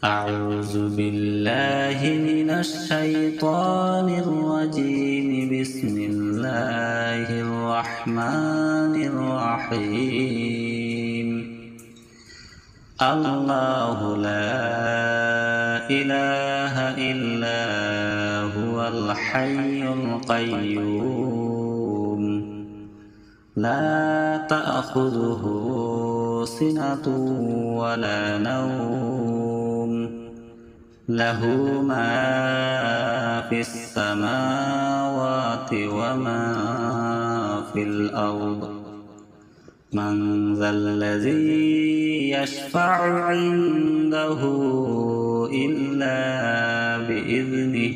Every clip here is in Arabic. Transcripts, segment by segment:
أعوذ بالله من الشيطان الرجيم. بسم الله الرحمن الرحيم. الله لا إله إلا هو الحي القيوم لا تأخذه سنة ولا نوم له ما في السماوات وما في الأرض من ذا الذي يشفع عنده إلا بإذنه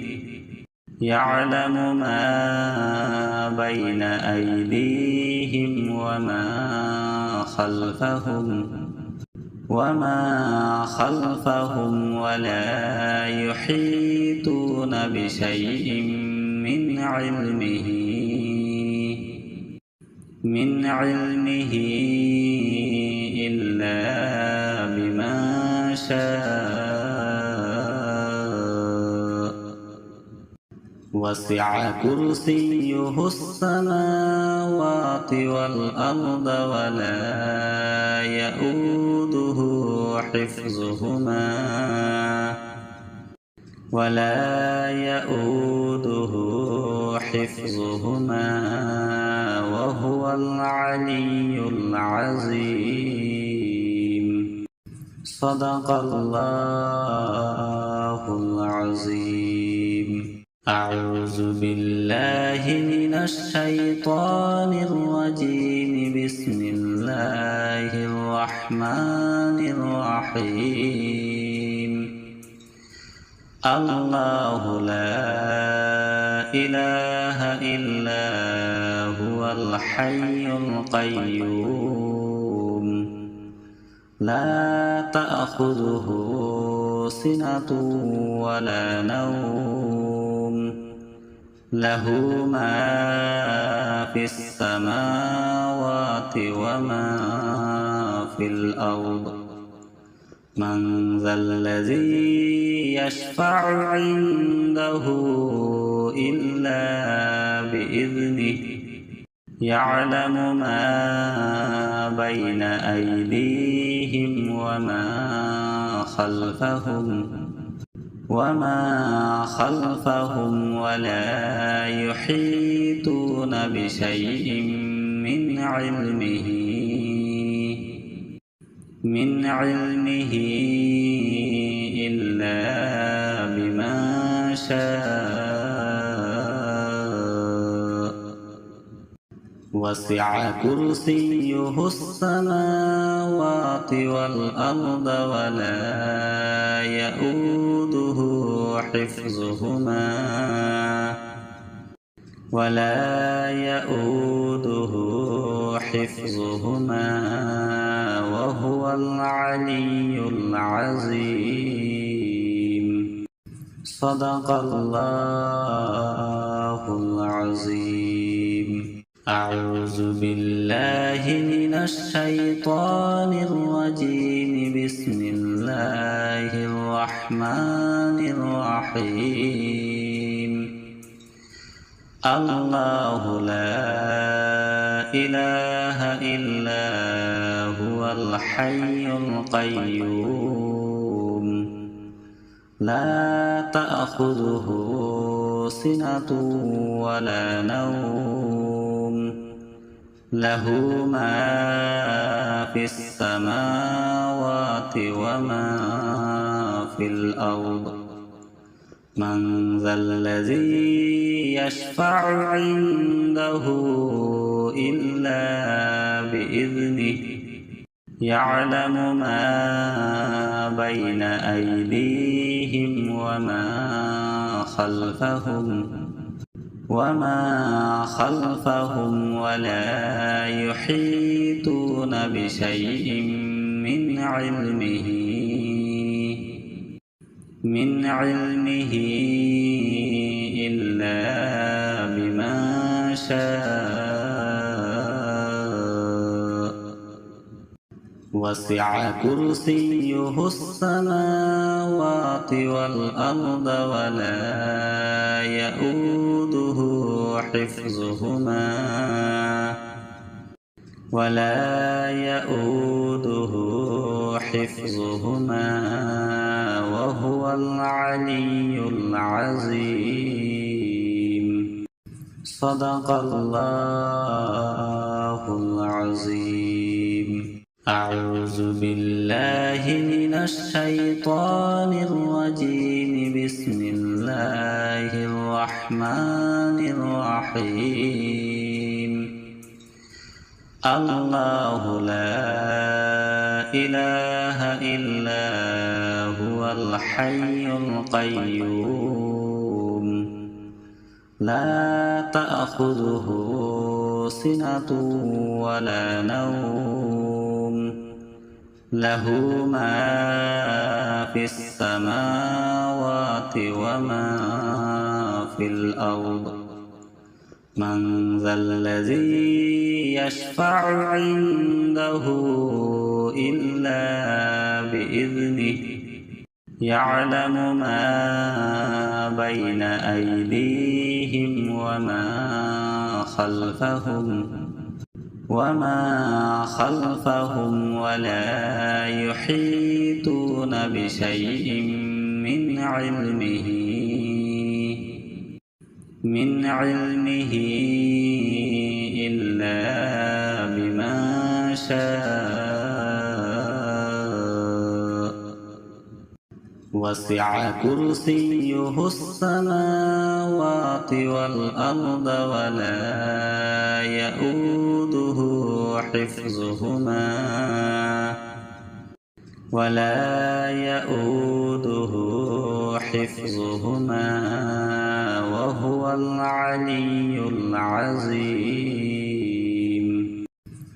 يعلم ما بين أيديهم وما خلفهم ولا يحيطون بشيء من علمه إلا بما شاء وسع كرسيه السماوات والأرض ولا يؤوده حفظهما وهو العلي العظيم. صدق الله العظيم. أعوذ بالله من الشيطان الرجيم. بسم الله الرحمن الرحيم. الله لا إله إلا هو الحي القيوم لا تأخذه سنة ولا نوم له ما في السماوات وما في الأرض من ذا الذي يشفع عنده إلا بإذنه يعلم ما بين أيديهم وما خلفهم ولا يحيطون بشيء من علمه إلا بما شاء وسع كرسيه السماوات والأرض ولا يؤوده حفظهما وهو العلي العظيم. صدق الله العظيم. أعوذ بالله من الشيطان الرجيم. بسم الله الرحمن الرحيم. الله لا إله إلا هو الحي القيوم لا تأخذه سنة ولا نوم له ما في السماوات وما في الأرض من ذا الذي يشفع عنده إلا بإذنه يعلم ما بين أيديهم وما خلفهم ولا يحيطون بشيء من علمه إلا بما شاء وسع كرسيه السماوات والأرض ولا يؤوده حفظهما وهو العلي العظيم. صدق الله العظيم. أعوذ بالله من الشيطان الرجيم. بسم الله الرحمن الرحيم. الله لا إله إلا هو الحي القيوم لا تأخذه سنة ولا نوم له ما في السماوات وما في الأرض. من ذا الذي يشفع عنده إلا بإذنه يعلم ما بين أيديهم وما خلفهم ولا يحيطون بشيء من علمه إلا بما شاء. وسع كرسيه السماوات والأرض ولا يؤوده حفظهما وهو العلي العظيم.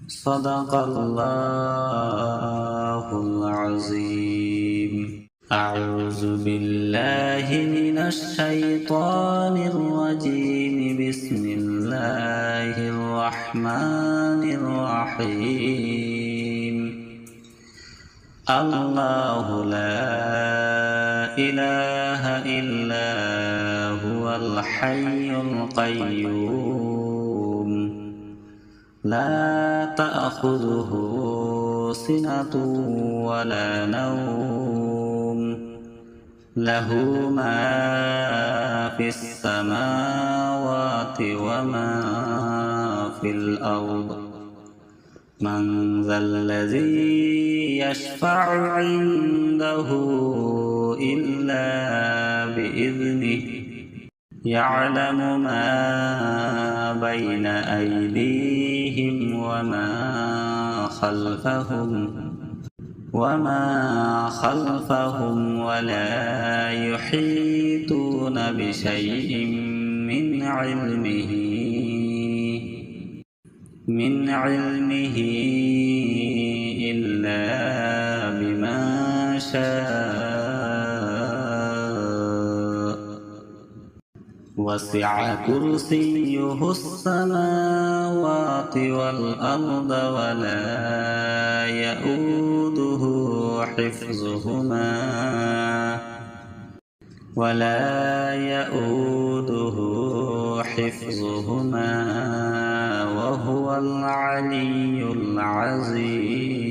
صدق الله العظيم. أعوذ بالله من الشيطان الرجيم. بسم الله الرحمن الرحيم. الله لا إله إلا هو الحي القيوم لا تأخذه سنة ولا نوم له ما في السماوات وما في الأرض. من ذا الذي يشفع عنده إلا بإذنه يعلم ما بين أيديهم وما خلفهم ولا يحيطون بشيء من علمه إلا بما شاء. وسع كرسيه السماوات والأرض ولا يؤوده حفظهما وهو العلي العظيم.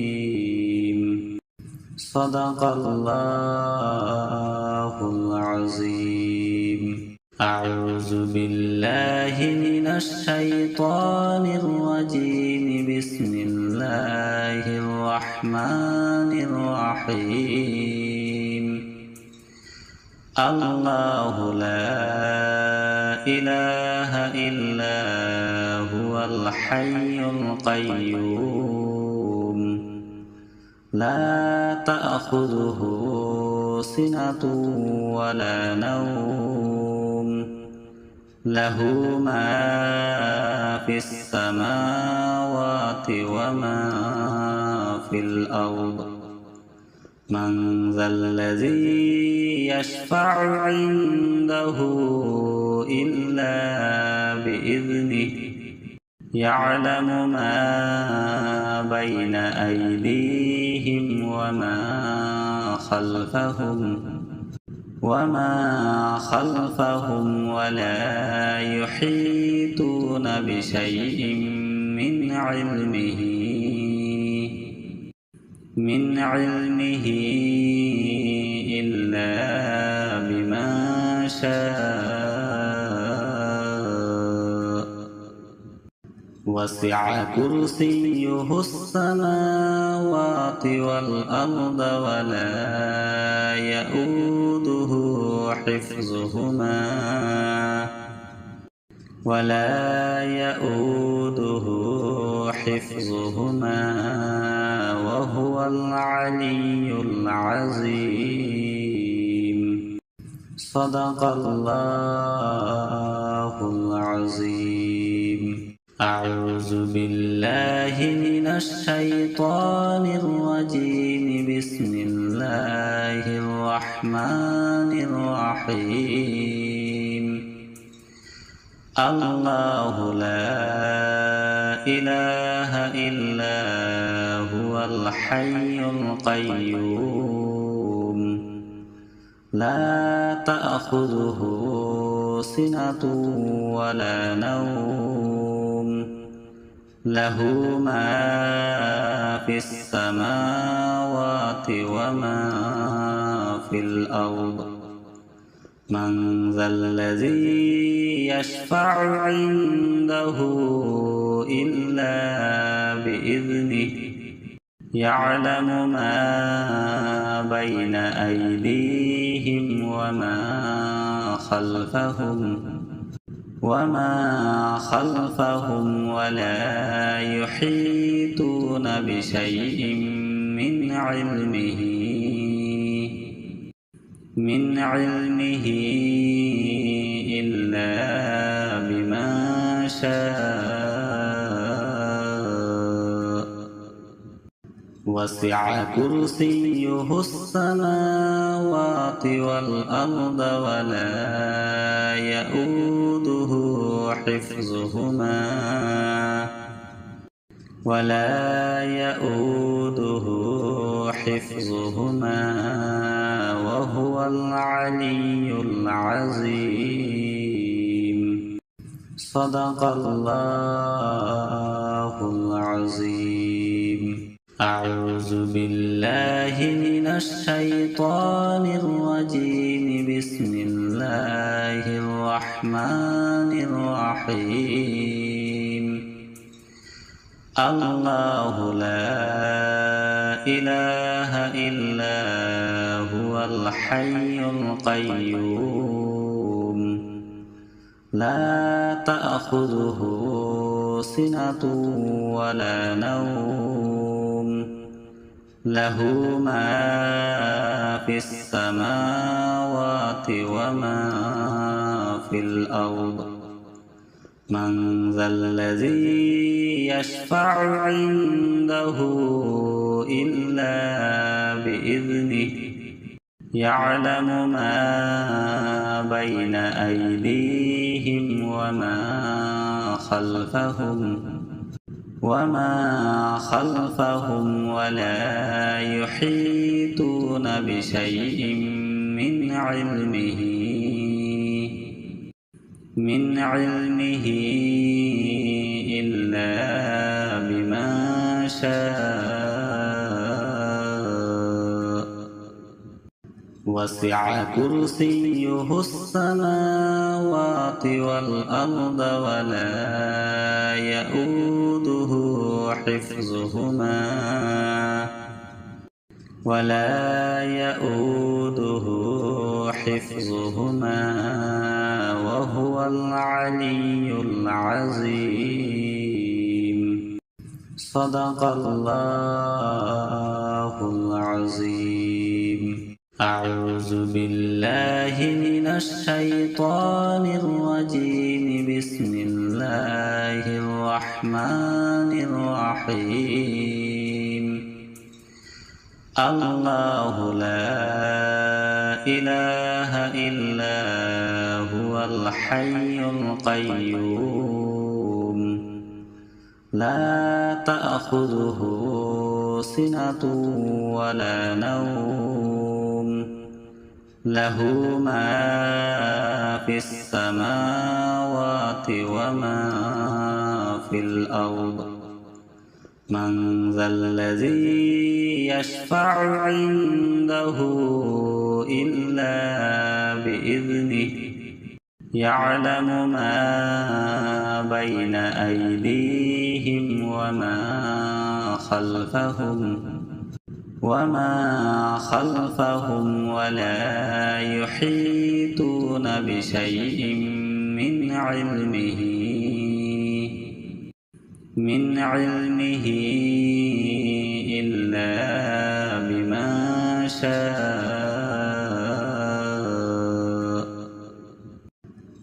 صدق الله العظيم. أعوذ بالله من الشيطان الرجيم. بسم الله الرحمن الرحيم. الله لا إله إلا هو الحي القيوم لا تأخذه سنة ولا نوم له ما في السماوات وما في الأرض. من ذا الذي يشفع عنده إلا بإذنه يعلم ما بين أيديهم أيديهم وما خلفهم ولا يحيطون بشيء من علمه إلا بما شاء وسع كرسيه السماوات والأرض ولا يؤوده حفظهما وهو العلي العظيم. صدق الله العظيم. أعوذ بالله من الشيطان الرجيم. بسم الله الرحمن الرحيم. الله لا إله إلا هو الحي القيوم لا تأخذه سنة ولا نوم له ما في السماوات وما في الأرض. من ذا الذي يشفع عنده إلا بإذنه يعلم ما بين أيديهم وما خلفهم ولا يحيطون بشيء من علمه إلا بما شاء وسع كرسيه السماوات والأرض ولا يؤوده حفظهما وهو العلي العظيم. صدق الله العظيم. أعوذ بالله من الشيطان الرجيم. بسم الله الرحمن الرحيم. الله لا إله إلا هو الحي القيوم لا تأخذه سنة ولا نوم له ما في السماوات وما في الأرض. من ذا الذي يشفع عنده إلا بإذنه يعلم ما بين أيديهم وما خلفهم ولا يحيطون بشيء من علمه إلا بما شاء وسع كرسيه السماوات والأرض ولا يؤوده حفظهما وهو العلي العظيم. صدق الله العظيم. أعوذ بالله من الشيطان الرجيم. بسم الله الرحمن الرحيم. الله لا إله إلا هو الحي القيوم لا تأخذه سنة ولا نوم له ما في السماوات وما في الأرض من ذا الذي يشفع عنده إلا بإذنه يعلم ما بين أيديهم وما خلفهم ولا يحيطون بشيء من علمه إلا بما شاء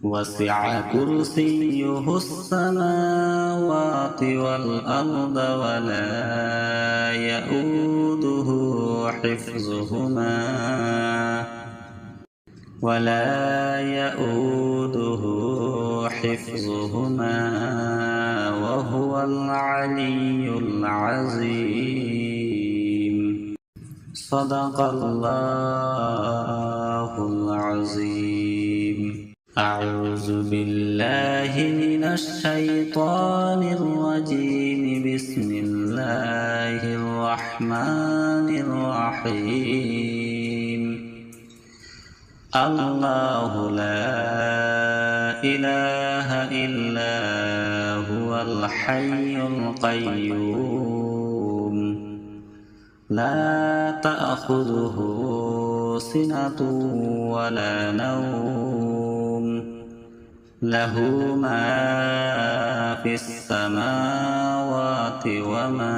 وسع كرسيه السماوات والأرض ولا يؤوده حفظهما وهو العلي العظيم صدق الله العظيم أعوذ بالله من الشيطان الرجيم بسم الله الرحمن الرحيم الله لا إله إلا هو الحي القيوم لا تأخذه سنة ولا نوم له ما في السماوات وما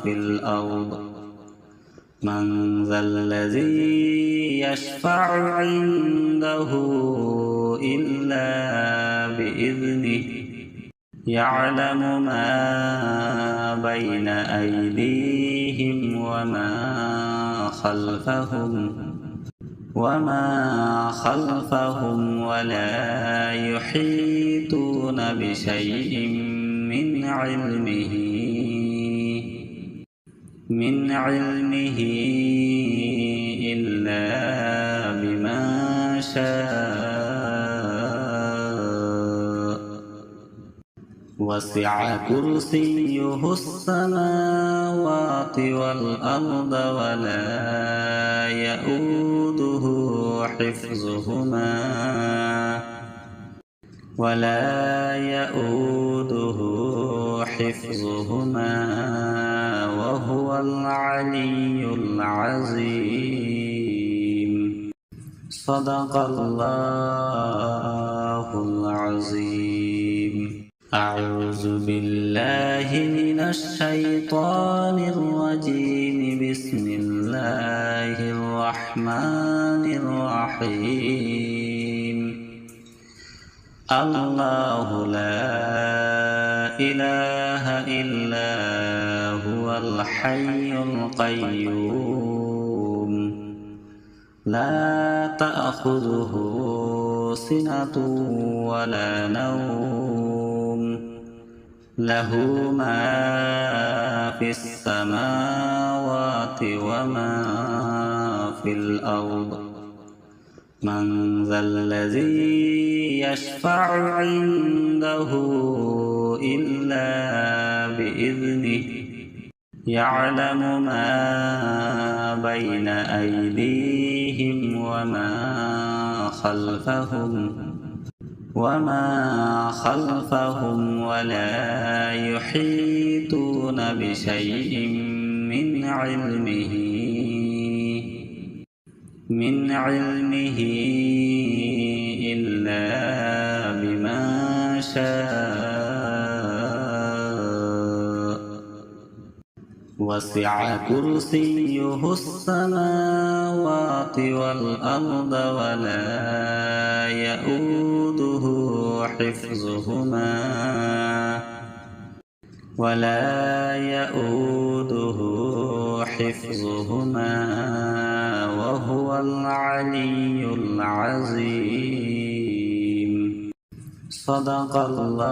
في الأرض من ذا الذي يشفع عنده إلا بإذنه يعلم ما بين أيديهم وما خلفهم ولا يحيطون بشيء من علمه إلا بما شاء وسع كرسيه السماوات والأرض ولا يؤوده حفظهما وهو العلي العظيم صدق الله العظيم أعوذ بالله من الشيطان الرجيم بسم الله الرحمن الرحيم الله لا إله إلا هو الحي القيوم لا تأخذه سنة ولا نوم له ما في السماوات وما في الأرض من ذا الذي يشفع عنده إلا بإذنه يعلم ما بين أيديهم وما خلفهم ولا يحيطون بشيء من علمه إلا بما شاء وسع كرسيه السماوات والأرض ولا يؤوده حفظهما وهو العلي العظيم صدق الله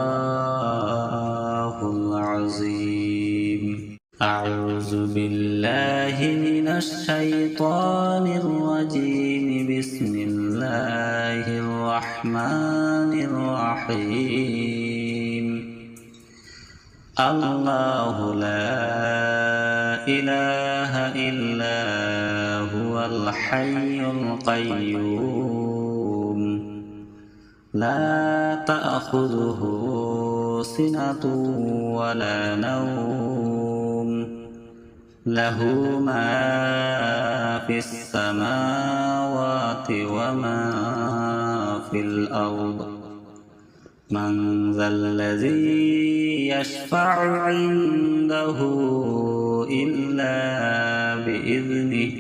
العظيم أعوذ بالله من الشيطان الرجيم بسم الله الرحمن الرحيم الله لا إله إلا هو الحي القيوم لا تأخذه سنة ولا نوم له ما في السماوات وما في الأرض من ذا الذي يشفع عنده إلا بإذنه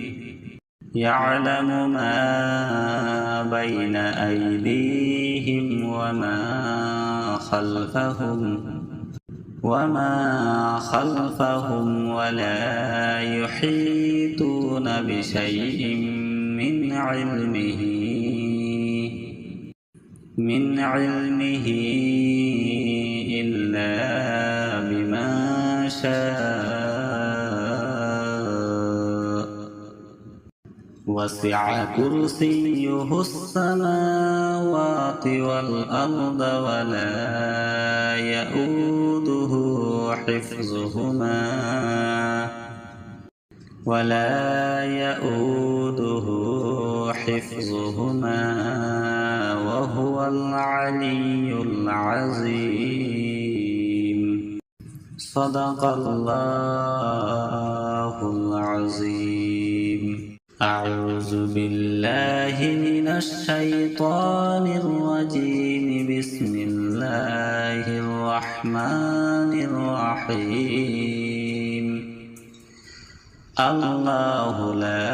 يعلم ما بين أيديهم وما خلفهم ولا يحيطون بشيء من علمه إلا بما شاء وسع كرسيه السماوات والأرض ولا يؤوده حفظهما وهو العلي العظيم صدق الله العظيم أعوذ بالله من الشيطان الرجيم بسم الله الرحمن الرحيم الله لا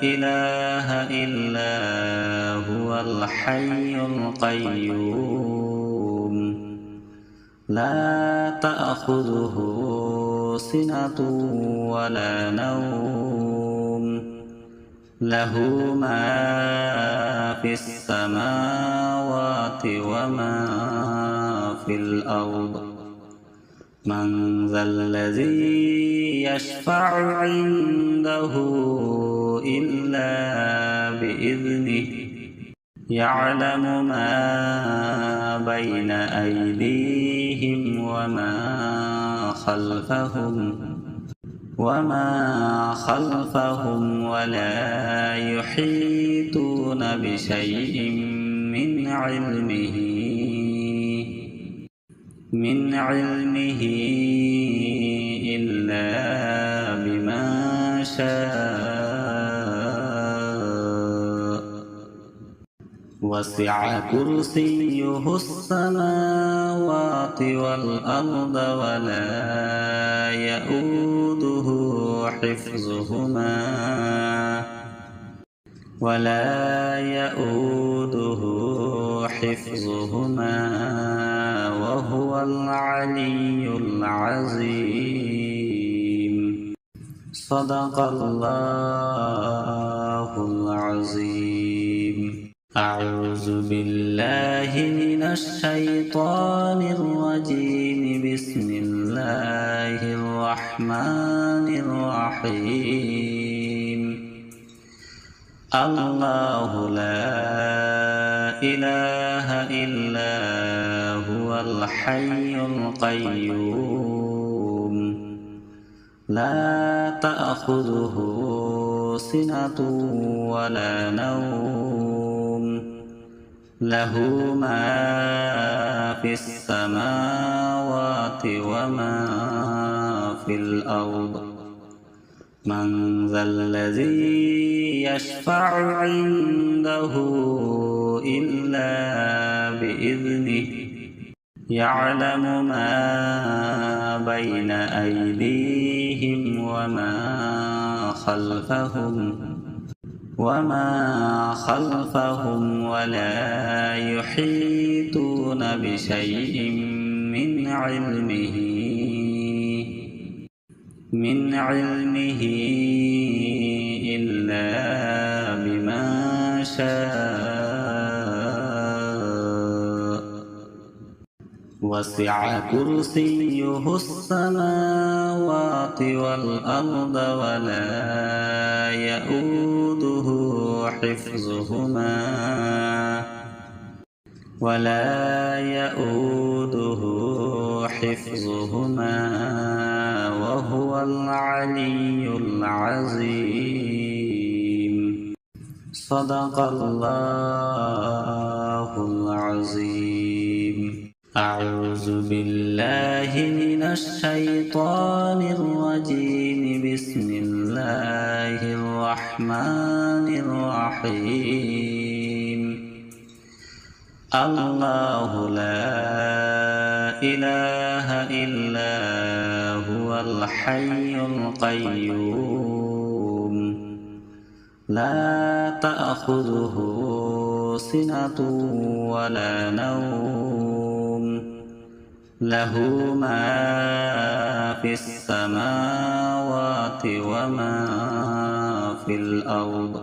إله إلا هو الحي القيوم لا تأخذه سنة ولا نوم له ما في السماوات وما في الأرض من ذا الذي يشفع عنده إلا بإذنه يعلم ما بين أيديهم وما خلفهم ولا يحيطون بشيء من علمه إلا بما شاء وسع كرسيه السماوات والأرض ولا يؤوده حفظهما وهو العلي العظيم صدق الله العظيم أعوذ بالله من الشيطان الرجيم بسم الله الرحمن الرحيم الله لا إله إلا هو الحي القيوم لا تأخذه سنة ولا نوم له ما في السماوات وما في الأرض من ذا الذي يشفع عنده إلا بإذنه يعلم ما بين أيديهم وما خلفهم ولا يحيطون بشيء من علمه إلا بما شاء وسع كرسيه السماوات السماوات والأرض ولا يؤوده حفظهما وهو العلي العظيم. صدق الله العظيم. أعوذ بالله من الشيطان الرجيم. بسم الله الرحمن الرحيم. الله لا إله إلا هو الحي القيوم لا تأخذه سنة ولا نوم له ما في السماوات وما في الأرض.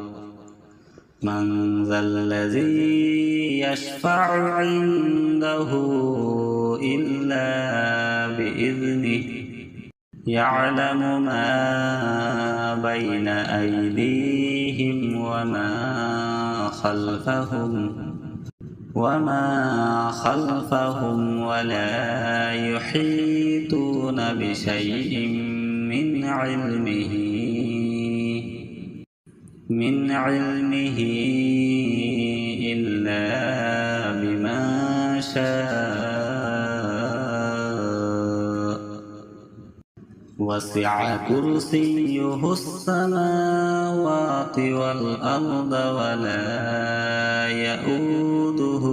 من ذا الذي يشفع عنده إلا بإذنه يعلم ما بين أيديهم وما خلفهم ولا يحيطون بشيء من علمه إلا بما شاء. وسع كرسيه السماوات والأرض ولا يؤوده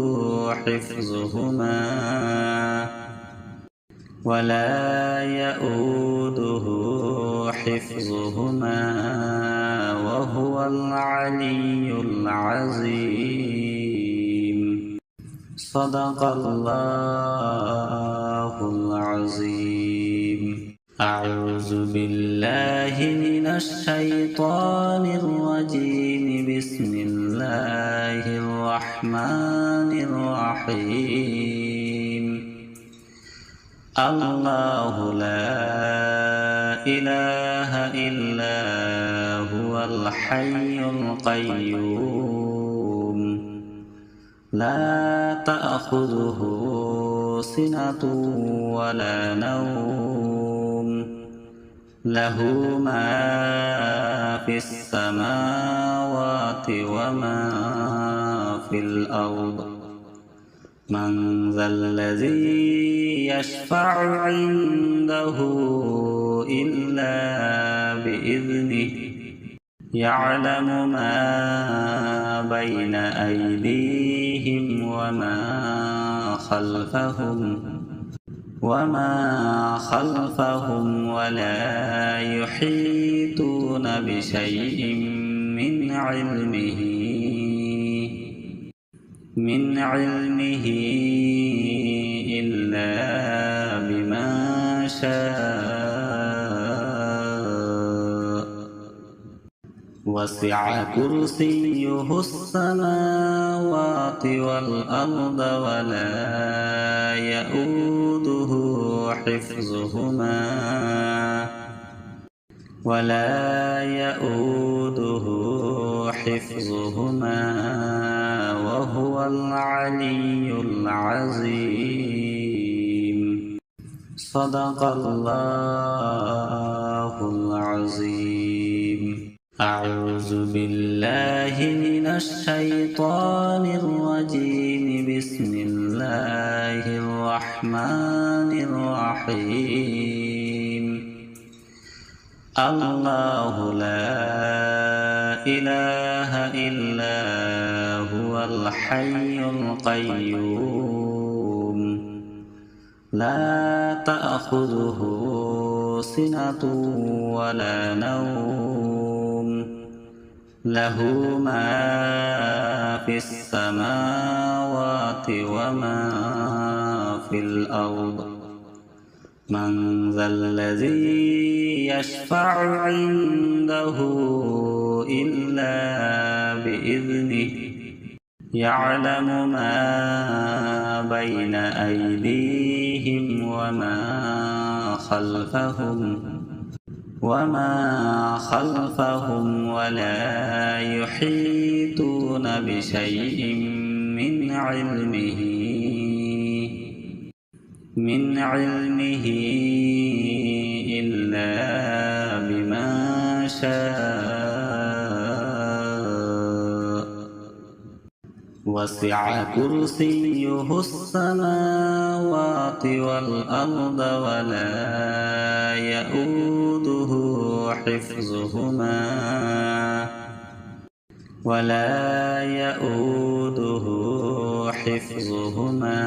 حفظهما وهو العلي العظيم. صدق الله العظيم. أعوذ بالله من الشيطان الرجيم. بسم الله الرحمن الرحيم. الله لا إله إلا هو الحي القيوم لا تأخذه سنة ولا نوم له ما في السماوات وما في الأرض. من ذا الذي يشفع عنده إلا بإذنه يعلم ما بين أيديهم وما خلفهم ولا يحيطون بشيء من علمه إلا بما شاء. وسع كرسيه السماوات والأرض ولا يؤوده حفظهما وهو العلي العظيم. صدق الله العظيم. أعوذ بالله من الشيطان الرجيم. بسم الله الرحمن الرحيم. الله لا إله إلا هو الحي القيوم لا تأخذه سنة ولا نوم له ما في السماوات وما في الأرض. من ذا الذي يشفع عنده إلا بإذنه يعلم ما بين أيديهم وما خلفهم وما خلفهم ولا يحيطون بشيء من علمه إلا بما شاء وسع كرسيه السماوات والأرض ولا يؤوده حفظهما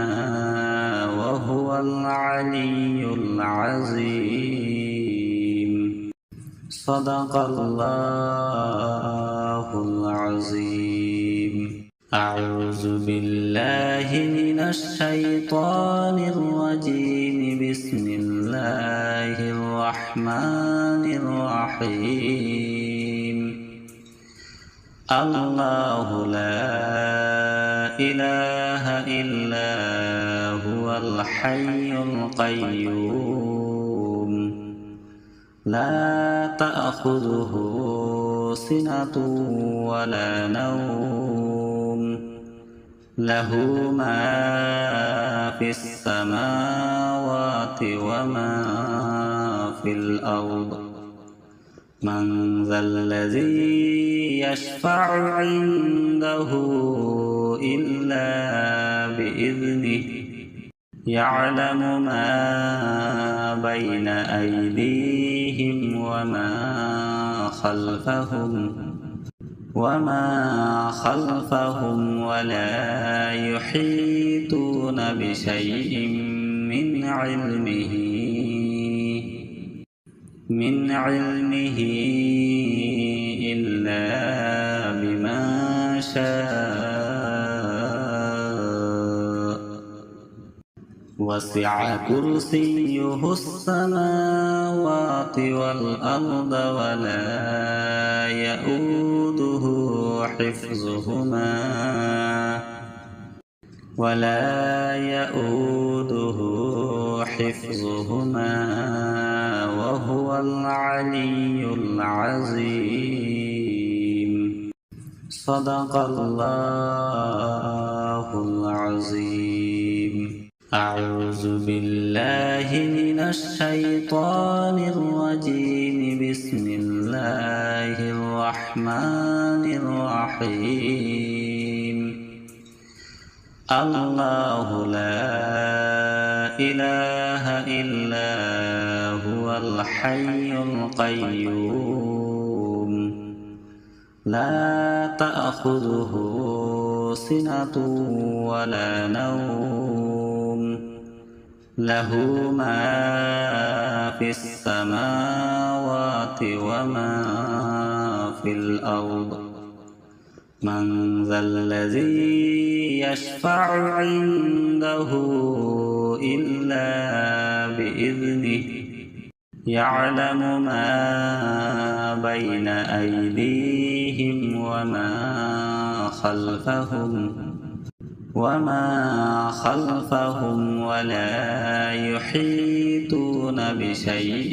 وهو العلي العظيم. صدق الله العظيم. أعوذ بالله من الشيطان الرجيم. بسم الله الرحمن الرحيم. الله لا إله إلا هو الحي القيوم لا تأخذه سنة ولا نوم له ما في السماوات وما في الأرض. من ذا الذي يشفع عنده إلا بإذنه يعلم ما بين أيديهم وما خلفهم ولا يحيطون بشيء من علمه إلا بما شاء وسع كرسيه السماوات والأرض ولا يؤوده حفظهما وهو العلي العظيم. صدق الله العظيم. أعوذ بالله من الشيطان الرجيم. بسم الله الرحمن الرحيم. الله لا إله إلا هو الحي القيوم لا تأخذه سنة ولا نوم له ما في السماوات وما في الأرض. من ذا الذي يشفع عنده إلا بإذنه يعلم ما بين أيديهم وما خلفهم ولا يحيطون بشيء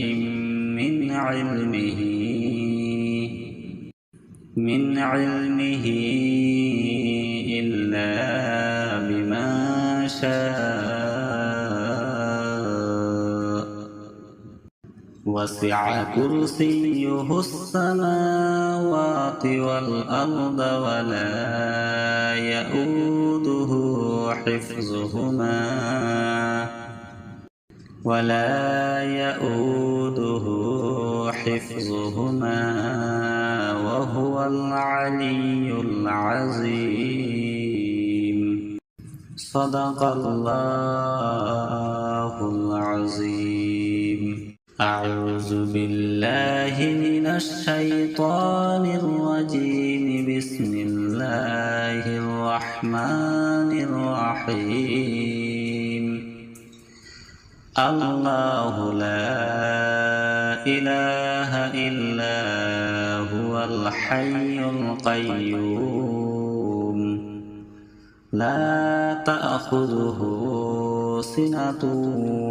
من علمه إلا بما شاء وسع كرسيه السماوات والأرض ولا يؤوده حفظهما وهو العلي العظيم. صدق الله العظيم. أعوذ بالله من الشيطان الرجيم. بسم الله الرحمن الرحيم. الله لا إله إلا هو الحي القيوم لا تأخذه سنة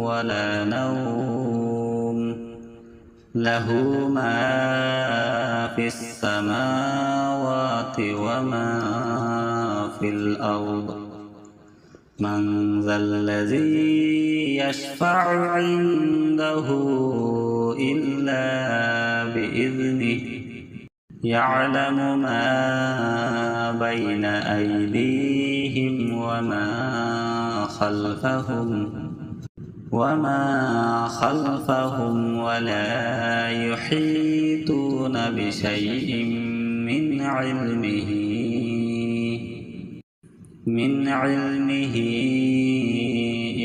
ولا نوم له ما في السماوات وما في الأرض من ذا الذي يشفع عنده إلا بإذنه يعلم ما بين أيديهم وما خلفهم ولا يحيطون بشيء من علمه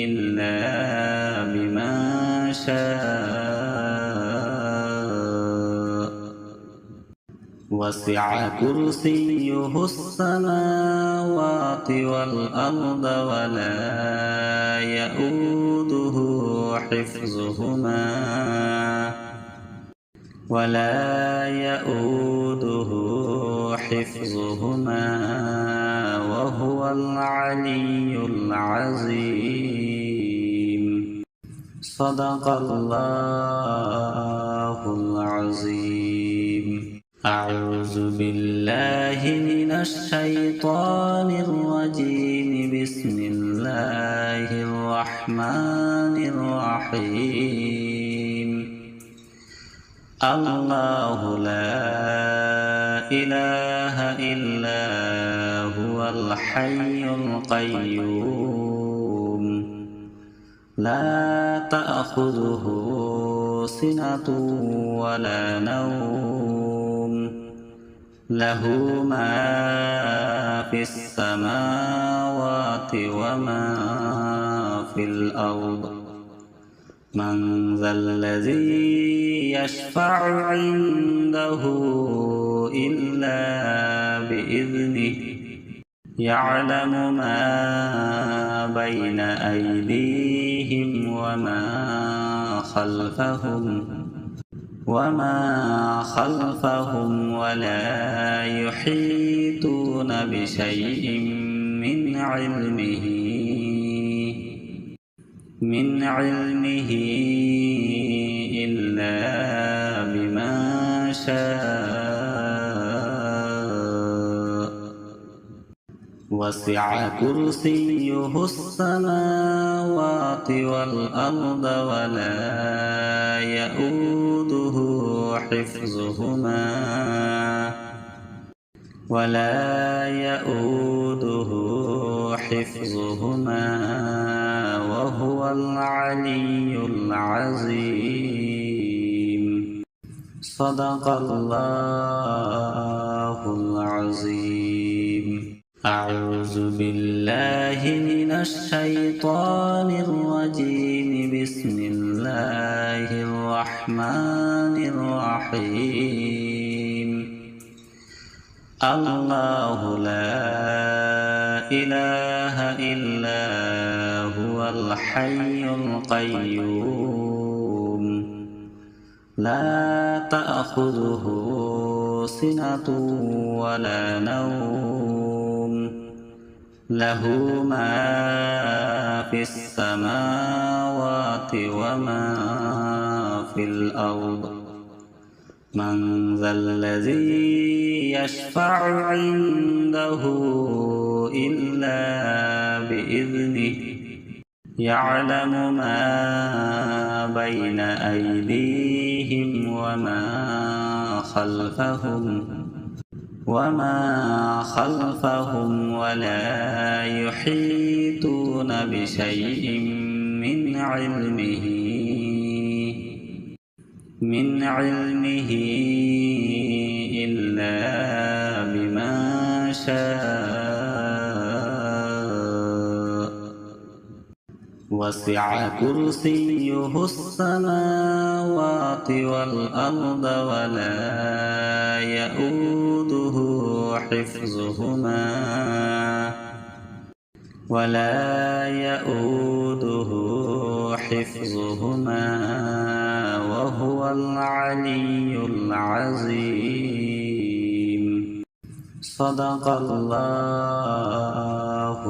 إلا بما شاء وسع كرسيه السماوات والأرض ولا يؤوده حفظهما وهو العلي العظيم صدق الله العظيم أعوذ بالله من الشيطان الرجيم بسم الله الرحمن الرحيم الله لا إله إلا هو الحي القيوم لا تأخذه سنة ولا نوم له ما في السماوات وما في الأرض من ذا الذي يشفع عنده إلا بإذنه يعلم ما بين أيديهم وما خلفهم ولا يحيطون بشيء من علمه إلا بما شاء وسع كرسيه السماوات والأرض ولا يؤوده حفظهما وهو العلي العظيم صدق الله العظيم أعوذ بالله من الشيطان الرجيم بسم الله الرحمن الرحيم الله لا إله إلا هو الحي القيوم لا تأخذه سنة ولا نوم له ما في السماوات وما في الأرض من ذا الذي يشفع عنده إلا بإذنه يعلم ما بين أيديهم وما خلفهم ولا يحيطون بشيء من علمه إلا بما شاء وسع كرسيه السماوات والأرض ولا يؤوده حفظهما وهو العلي العظيم صدق الله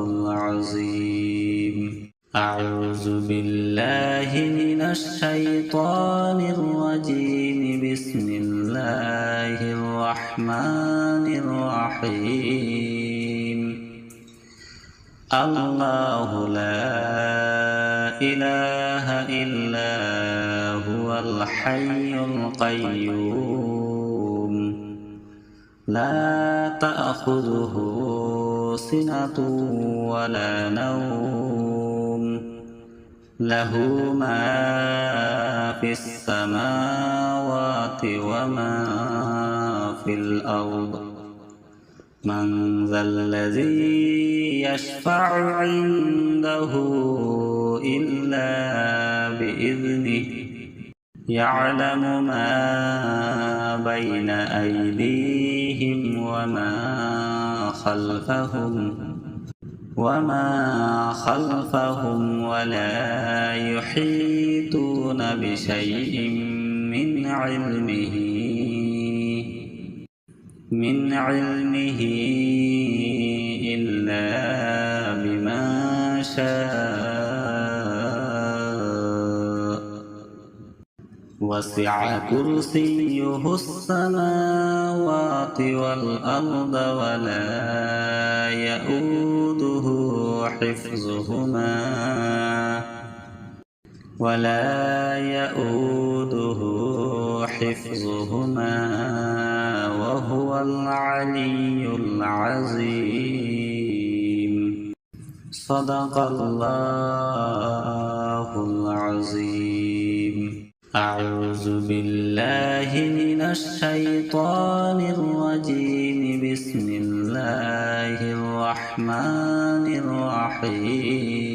العظيم أعوذ بالله من الشيطان الرجيم بسم الله الرحمن الرحيم الله لا إله إلا هو الحي القيوم لا تأخذه سنة ولا نوم له ما في السماوات وما في الأرض من ذا الذي يشفع عنده إلا بإذنه يعلم ما بين أيديهم وما خلفهم ولا يحيطون بشيء من علمه إلا بما شاء وسع كرسيه السماوات والأرض ولا يؤوده حفظهما وهو العلي العظيم صدق الله العظيم أعوذ بالله من الشيطان الرجيم بسم الله الرحمن الرحيم